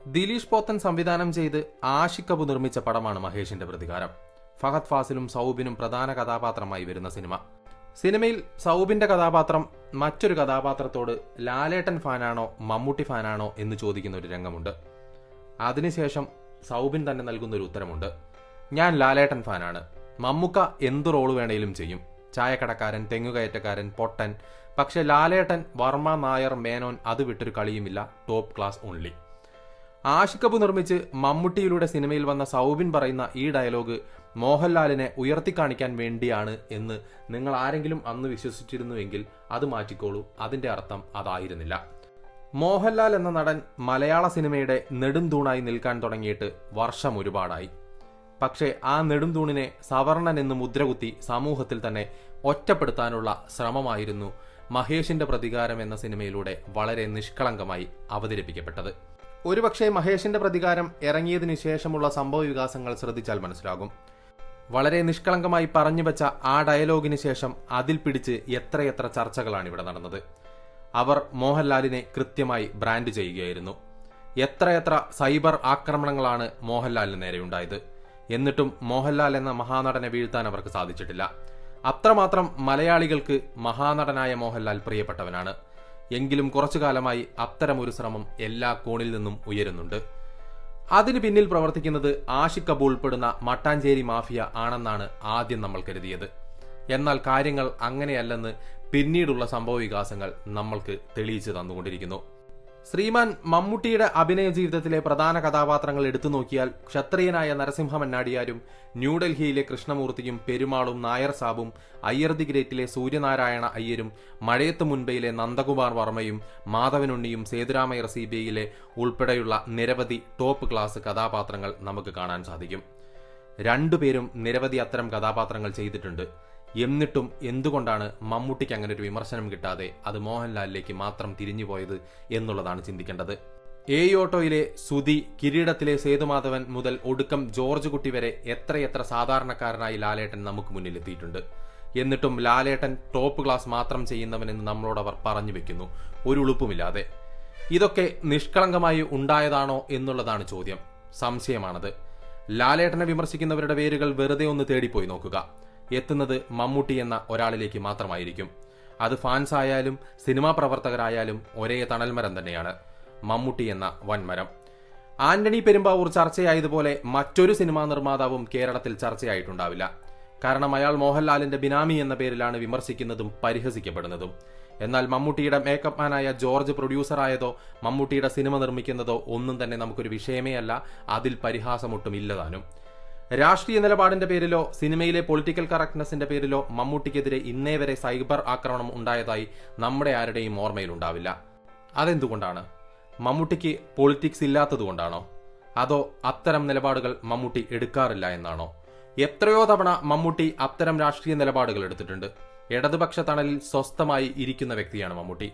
ദിലീഷ് പോത്തൻ സംവിധാനം ചെയ്ത് ആഷിഖ് കപൂർ നിർമ്മിച്ച പടമാണ് മഹേഷിന്റെ പ്രതികാരം. ഫഹദ് ഫാസിലും സൗബിനും പ്രധാന കഥാപാത്രമായി വരുന്ന സിനിമ. സിനിമയിൽ സൗബിന്റെ കഥാപാത്രം മറ്റൊരു കഥാപാത്രത്തോട് ലാലേട്ടൻ ഫാനാണോ മമ്മൂട്ടി ഫാനാണോ എന്ന് ചോദിക്കുന്ന ഒരു രംഗമുണ്ട്. അതിനുശേഷം സൗബിൻ തന്നെ നൽകുന്ന ഒരു ഉത്തരമുണ്ട്. ഞാൻ ലാലേട്ടൻ ഫാനാണ്, മമ്മൂക്ക എന്ത് റോള് വേണേലും ചെയ്യും, ചായക്കടക്കാരൻ, തെങ്ങുകയറ്റക്കാരൻ, പൊട്ടൻ, പക്ഷെ ലാലേട്ടൻ, വർമ്മ, നായർ, മേനോൻ അത് വിട്ടൊരു കളിയുമില്ല, top class only. Ashiq Kapoor നിർമ്മിച്ച് മമ്മൂട്ടിയിലൂടെ സിനിമയിൽ വന്ന സൗബിൻ പറയുന്ന ഈ ഡയലോഗ് മോഹൻലാലിനെ ഉയർത്തിക്കാണിക്കാൻ വേണ്ടിയാണ് എന്ന് നിങ്ങൾ ആരെങ്കിലും അന്ന് വിശ്വസിച്ചിരുന്നുവെങ്കിൽ അത് മാറ്റിക്കോളൂ. അതിന്റെ അർത്ഥം അതായിരുന്നില്ല. മോഹൻലാൽ എന്ന നടൻ മലയാള സിനിമയുടെ നെടുംതൂണായി നിൽക്കാൻ തുടങ്ങിയിട്ട് വർഷം ഒരുപാടായി. പക്ഷേ ആ നെടുംതൂണിനെ സവർണൻ എന്ന് മുദ്രകുത്തി സമൂഹത്തിൽ തന്നെ ഒറ്റപ്പെടുത്താനുള്ള ശ്രമമായിരുന്നു മഹേഷിന്റെ പ്രതികാരം എന്ന സിനിമയിലൂടെ വളരെ നിഷ്കളങ്കമായി അവതരിപ്പിക്കപ്പെട്ടത്. ഒരുപക്ഷെ മഹേഷിന്റെ പ്രതികാരം ഇറങ്ങിയതിനു ശേഷമുള്ള സംഭവ വികാസങ്ങൾ ശ്രദ്ധിച്ചാൽ മനസ്സിലാകും. വളരെ നിഷ്കളങ്കമായി പറഞ്ഞു വെച്ച ആ ഡയലോഗിന് ശേഷം അതിൽ പിടിച്ച് എത്രയെത്ര ചർച്ചകളാണ് ഇവിടെ നടന്നത്. അവർ മോഹൻലാലിനെ കൃത്യമായി ബ്രാൻഡ് ചെയ്യുകയായിരുന്നു. എത്രയെത്ര സൈബർ ആക്രമണങ്ങളാണ് മോഹൻലാലിന് നേരെയുണ്ടായത്. എന്നിട്ടും മോഹൻലാൽ എന്ന മഹാനടനെ വീഴ്ത്താൻ അവർക്ക് സാധിച്ചിട്ടില്ല. അത്രമാത്രം മലയാളികൾക്ക് മഹാനടനായ മോഹൻലാൽ പ്രിയപ്പെട്ടവനാണ്. എങ്കിലും കുറച്ചു കാലമായി അത്തരമൊരു ശ്രമം എല്ലാ കോണിൽ നിന്നും ഉയരുന്നുണ്ട്. അതിന് പിന്നിൽ പ്രവർത്തിക്കുന്നത് ആഷിഖ് കപൂർ ഉൾപ്പെടുന്ന മട്ടാഞ്ചേരി മാഫിയ ആണെന്നാണ് ആദ്യം നമ്മൾ കരുതിയത്. എന്നാൽ കാര്യങ്ങൾ അങ്ങനെയല്ലെന്ന് പിന്നീടുള്ള സംഭവ വികാസങ്ങൾ നമ്മൾക്ക് തെളിയിച്ചു തന്നുകൊണ്ടിരിക്കുന്നു. ശ്രീമാൻ മമ്മൂട്ടിയുടെ അഭിനയ ജീവിതത്തിലെ പ്രധാന കഥാപാത്രങ്ങൾ എടുത്തു നോക്കിയാൽ ക്ഷത്രിയനായ നരസിംഹ മന്നാടിയാരും, ന്യൂഡൽഹിയിലെ കൃഷ്ണമൂർത്തിയും, പെരുമാളും, നായർ സാബും, അയ്യർ ദി ഗ്രേറ്റിലെ സൂര്യനാരായണ അയ്യരും, മഴയത്ത് മുൻപയിലെ നന്ദകുമാർ വർമ്മയും, മാധവനുണ്ണിയും, സേതുരാമയ്യർ CBIയിലെ ഉൾപ്പെടെയുള്ള നിരവധി ടോപ്പ് ക്ലാസ് കഥാപാത്രങ്ങൾ നമുക്ക് കാണാൻ സാധിക്കും. രണ്ടുപേരും നിരവധി അത്തരം കഥാപാത്രങ്ങൾ ചെയ്തിട്ടുണ്ട്. എന്നിട്ടും എന്തുകൊണ്ടാണ് മമ്മൂട്ടിക്ക് അങ്ങനെ ഒരു വിമർശനം കിട്ടാതെ അത് മോഹൻലാലിലേക്ക് മാത്രം തിരിഞ്ഞുപോയത് എന്നുള്ളതാണ് ചിന്തിക്കേണ്ടത്. ഓട്ടോയിലെ സുധി, കിരീടത്തിലെ സേതുമാധവൻ മുതൽ ഒടുക്കം ജോർജ് കുട്ടി വരെ എത്രയെത്ര സാധാരണക്കാരനായി ലാലേട്ടൻ നമുക്ക് മുന്നിലെത്തിയിട്ടുണ്ട്. എന്നിട്ടും ലാലേട്ടൻ ടോപ്പ് ക്ലാസ് മാത്രം ചെയ്യുന്നവനെന്ന് നമ്മളോട് അവർ പറഞ്ഞു വെക്കുന്നു, ഒരു ഉളുപ്പുമില്ലാതെ. ഇതൊക്കെ നിഷ്കളങ്കമായി ഉണ്ടായതാണോ എന്നുള്ളതാണ് ചോദ്യം. സംശയമാണത്. ലാലേട്ടനെ വിമർശിക്കുന്നവരുടെ പേരുകൾ വെറുതെ ഒന്ന് തേടിപ്പോയി നോക്കുക. എത്തുന്നത് മമ്മൂട്ടി എന്ന ഒരാളിലേക്ക് മാത്രമായിരിക്കും. അത് ഫാൻസ് ആയാലും സിനിമാ പ്രവർത്തകരായാലും ഒരേ തണൽമരം തന്നെയാണ്, മമ്മൂട്ടി എന്ന വൻമരം. ആന്റണി പെരുമ്പാവൂർ ചർച്ചയായതുപോലെ മറ്റൊരു സിനിമാ നിർമ്മാതാവും കേരളത്തിൽ ചർച്ചയായിട്ടുണ്ടാവില്ല. കാരണം അയാൾ മോഹൻലാലിന്റെ ബിനാമി എന്ന പേരിലാണ് വിമർശിക്കുന്നതും പരിഹസിക്കപ്പെടുന്നതും. എന്നാൽ മമ്മൂട്ടിയുടെ മേക്കപ്പ് മാനായ ജോർജ് പ്രൊഡ്യൂസറായതോ മമ്മൂട്ടിയുടെ സിനിമ നിർമ്മിക്കുന്നതോ ഒന്നും തന്നെ നമുക്കൊരു വിഷയമേ അല്ല. അതിൽ പരിഹാസമൊട്ടും ഇല്ലതാനും. രാഷ്ട്രീയ നിലപാടിന്റെ പേരിലോ സിനിമയിലെ പൊളിറ്റിക്കൽ കറക്റ്റ്നെസിന്റെ പേരിലോ മമ്മൂട്ടിക്കെതിരെ ഇന്നേ വരെ സൈബർ ആക്രമണം ഉണ്ടായതായി നമ്മുടെ ആരുടെയും ഓർമ്മയിലുണ്ടാവില്ല. അതെന്തുകൊണ്ടാണ്? മമ്മൂട്ടിക്ക് പൊളിറ്റിക്സ് ഇല്ലാത്തതുകൊണ്ടാണോ? അതോ അത്തരം നിലപാടുകൾ മമ്മൂട്ടി എടുക്കാറില്ല എന്നാണോ? എത്രയോ തവണ മമ്മൂട്ടി അത്തരം രാഷ്ട്രീയ നിലപാടുകൾ എടുത്തിട്ടുണ്ട്. ഇടതുപക്ഷ തണലിൽ സ്വസ്ഥമായി ഇരിക്കുന്ന വ്യക്തിയാണ് മമ്മൂട്ടി.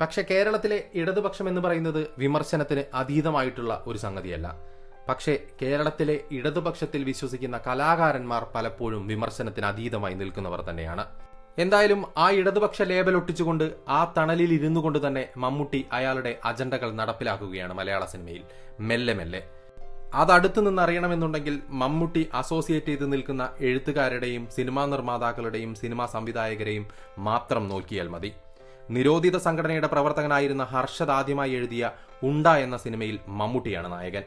പക്ഷെ കേരളത്തിലെ ഇടതുപക്ഷം എന്ന് പറയുന്നത് വിമർശനത്തിന് അതീതമായിട്ടുള്ള ഒരു സംഗതിയല്ല. പക്ഷേ കേരളത്തിലെ ഇടതുപക്ഷത്തിൽ വിശ്വസിക്കുന്ന കലാകാരന്മാർ പലപ്പോഴും വിമർശനത്തിന് അതീതമായി നിൽക്കുന്നവർ തന്നെയാണ്. എന്തായാലും ആ ഇടതുപക്ഷ ലേബൽ ഒട്ടിച്ചുകൊണ്ട് ആ തണലിൽ ഇരുന്നു കൊണ്ട് തന്നെ മമ്മൂട്ടി അയാളുടെ അജണ്ടകൾ നടപ്പിലാക്കുകയാണ് മലയാള സിനിമയിൽ മെല്ലെ മെല്ലെ. അതടുത്തു നിന്ന് അറിയണമെന്നുണ്ടെങ്കിൽ മമ്മൂട്ടി അസോസിയേറ്റ് ചെയ്ത് നിൽക്കുന്ന എഴുത്തുകാരുടെയും സിനിമാ നിർമ്മാതാക്കളുടെയും സിനിമാ സംവിധായകരെയും മാത്രം നോക്കിയാൽ മതി. നിരോധിത സംഘടനയുടെ പ്രവർത്തകനായിരുന്ന ഹർഷദ് ആദ്യമായി എഴുതിയ ഉണ്ട എന്ന സിനിമയിൽ മമ്മൂട്ടിയാണ് നായകൻ.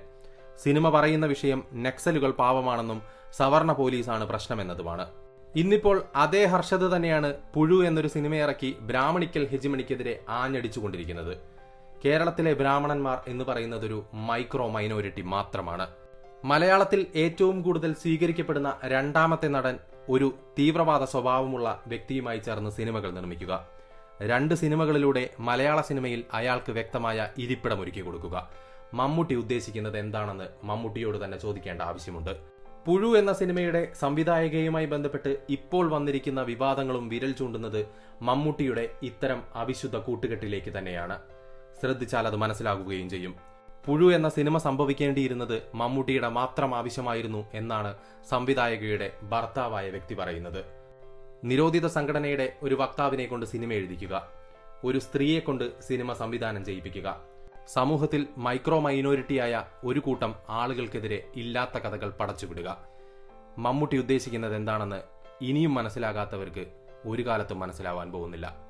സിനിമ പറയുന്ന വിഷയം നക്സലുകൾ പാവമാണെന്നും സവർണ പോലീസാണ് പ്രശ്നമെന്നതുമാണ്. ഇന്നിപ്പോൾ അതേ ഹർഷദ് തന്നെയാണ് പുഴു എന്നൊരു സിനിമയിറക്കി ബ്രാഹ്മണിക്കൽ ഹെജിമണിക്കെതിരെ ആഞ്ഞടിച്ചുകൊണ്ടിരിക്കുന്നത്. കേരളത്തിലെ ബ്രാഹ്മണന്മാർ എന്ന് പറയുന്നതൊരു മൈക്രോ മൈനോരിറ്റി മാത്രമാണ്. മലയാളത്തിൽ ഏറ്റവും കൂടുതൽ സ്വീകരിക്കപ്പെടുന്ന രണ്ടാമത്തെ നടൻ ഒരു തീവ്രവാദ സ്വഭാവമുള്ള വ്യക്തിയുമായി ചേർന്ന് സിനിമകൾ നിർമ്മിക്കുക. 2 സിനിമകളിലൂടെ മലയാള സിനിമയിൽ അയാൾക്ക് വ്യക്തമായ ഇരിപ്പിടമൊരുക്കി കൊടുക്കുക. മമ്മൂട്ടി ഉദ്ദേശിക്കുന്നത് എന്താണെന്ന് മമ്മൂട്ടിയോട് തന്നെ ചോദിക്കേണ്ട ആവശ്യമുണ്ട്. പുഴു എന്ന സിനിമയുടെ സംവിധായകയുമായി ബന്ധപ്പെട്ട് ഇപ്പോൾ വന്നിരിക്കുന്ന വിവാദങ്ങളും വിരൽ ചൂണ്ടുന്നത് മമ്മൂട്ടിയുടെ ഇത്തരം അവിശുദ്ധ കൂട്ടുകെട്ടിലേക്ക് തന്നെയാണ്. ശ്രദ്ധിച്ചാൽ അത് മനസ്സിലാകുകയും ചെയ്യും. പുഴു എന്ന സിനിമ സംഭവിക്കേണ്ടിയിരുന്നത് മമ്മൂട്ടിയുടെ മാത്രം ആവശ്യമായിരുന്നു എന്നാണ് സംവിധായകയുടെ ഭർത്താവായ വ്യക്തി പറയുന്നത്. നിരോധിത സംഘടനയുടെ ഒരു വക്താവിനെ കൊണ്ട് സിനിമ എഴുതിക്കുക, ഒരു സ്ത്രീയെ കൊണ്ട് സിനിമ സംവിധാനം ചെയ്യിപ്പിക്കുക, സമൂഹത്തിൽ മൈക്രോ മൈനോരിറ്റിയായ ഒരു കൂട്ടം ആളുകൾക്കെതിരെ ഇല്ലാത്ത കഥകൾ പടച്ചുവിടുക. മമ്മൂട്ടി ഉദ്ദേശിക്കുന്നത് എന്താണെന്ന് ഇനിയും മനസ്സിലാകാത്തവർക്ക് ഒരു കാലത്തും മനസ്സിലാവാൻ പോകുന്നില്ല.